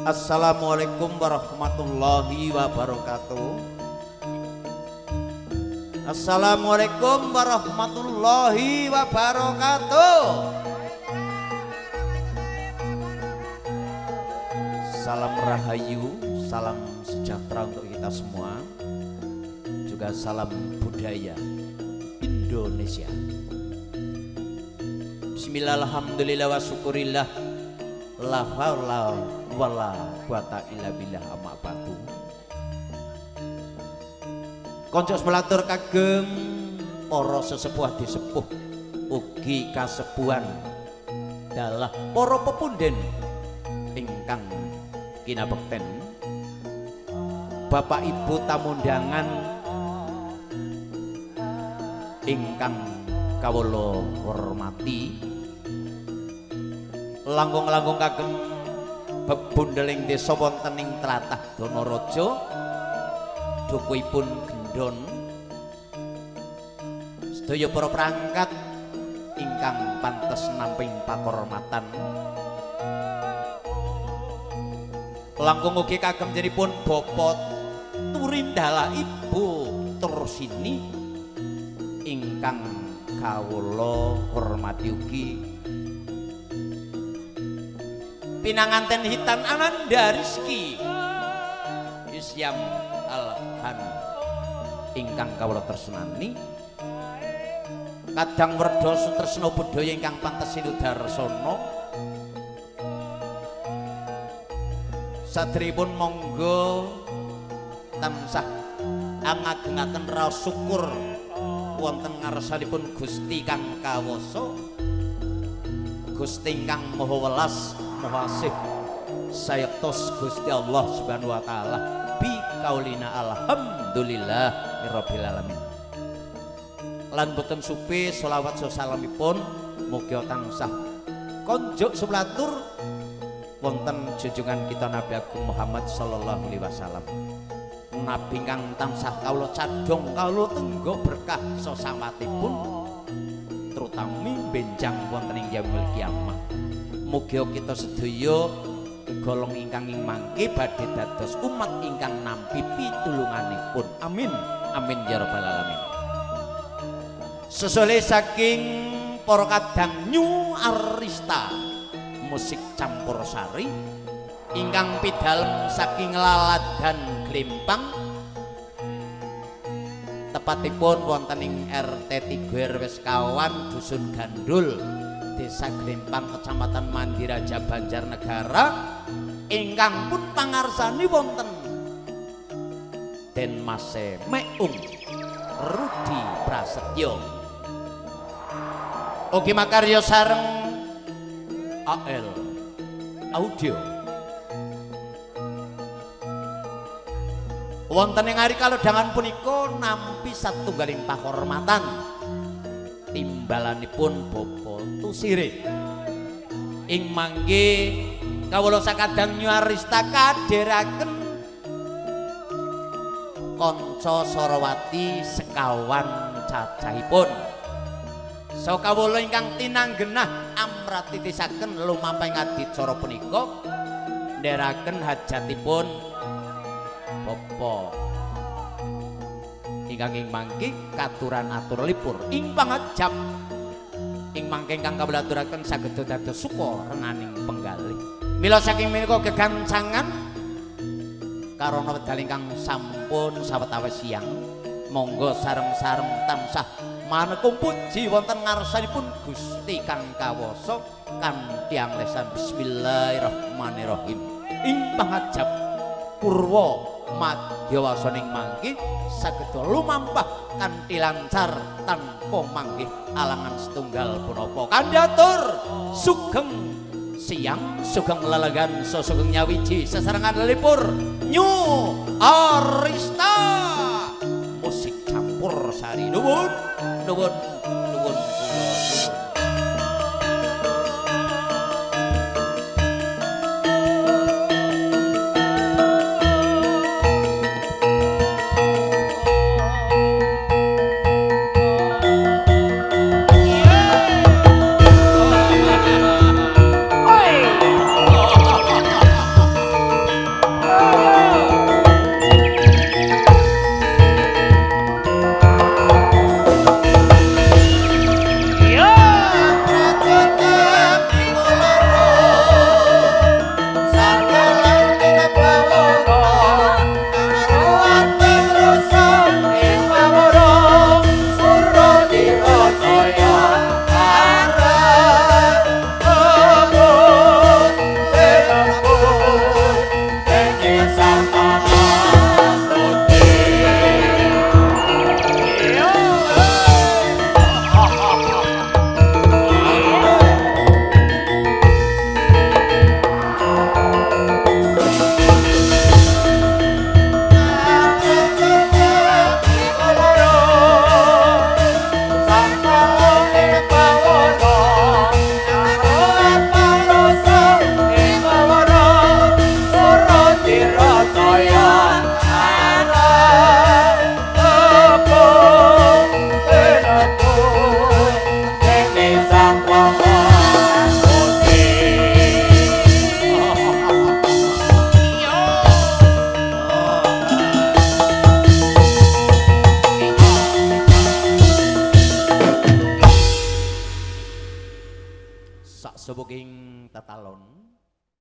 Assalamualaikum warahmatullahi wabarakatuh. Assalamualaikum warahmatullahi wabarakatuh. Salam rahayu, salam sejahtera untuk kita semua. Juga salam budaya Indonesia. Bismillah, alhamdulillah wa syukurillah. La haula wala quwata illa billah, amma ba'du. Konco sepelatur kagem para sesepuh disepuh ugi kasepuhan dalah para pepunden ingkang kinabekten, Bapak Ibu tamu undangan ingkang kawula hormati, langkung-langkung kagem bebundeling desa wonten ing tlatah Donaraja, dukuhipun gendon, sedaya para perangkat ingkang pantes namping pakurmatan, langkung ugi kagem jenipun Bapak Turindala Ibu Tursini ingkang kawula hormati ugi, pinanganten hitan Ananda Rizki Isyam Alhan ingkang kawula tresnani, kadang werda sutresna budaya ingkang pantes sinudarsana. Sadèrèngipun monggo tansah angagengaken raos syukur wonten ngarsanipun Gusti kang kawasa, Gusti ingkang maha welas maha asih sayektos Gusti Allah Subhanahu wa taala. Bi kaulina alhamdulillah rabbil alamin. Lan boten supi selawat salamipun mugi tansah konjuk sumlatur wonten junjungan kita Nabi Agung Muhammad sallallahu alaihi wasallam. Nabi kang tansah kawula cadhong kawula tenggo berkah sesawatipun terutami benjang wonten ing yaumul kiamah. Mugi kita sedaya golong ingkang ing mangke badhe dados umat ingkang nampi pitulunganipun. Amin amin ya rabbal alamin. Sesule saking para kadang New Arista musik campursari ingkang pidalem saking laladan Glempang, tepatipun wonten ing RT 3 RW sekawan Dusun Gandul, Desa Glempang, Kecamatan Mandiraja, Banjarnegara, ingkang pun pangarsani wonten Den Mase Meung Rudi Prasetyo ugi makarya sareng AL Audio wonten ing ari kalodhangan punika nampi satunggaling pakurmatan timbalanipun Bapak Tusire ing mangke kawula sakadang nyuarista kadheraken kanca Sarawati sekawan cacahipun. So kawula ingkang tinanggenah amratitisaken lumampahing adicara punika ndherekaken hajatipun Bapak ingkang ing mangke katuran atur lipur ing pangajap ing mangke ingkang kawula aturaken saged dados suka renaning penggalih. Mila saking menika gegancangan karana wedal ingkang sampun sawetawis siang, monggo sareng-sareng tansah maneka puji wonten ngarsanipun Gusti kang kawasa kanthi anglesan bismillahirrahmanirrahim. Ing pangajap purwa madyawasaning mangke saged lumampah kanthi lancar tanpa manggih alangan setunggal punapa. Kandhatur sugeng siang, sugeng lelegan, sugeng nyawiji sesarengan lelipur New Arista musik campur sari. Nuwun nuwun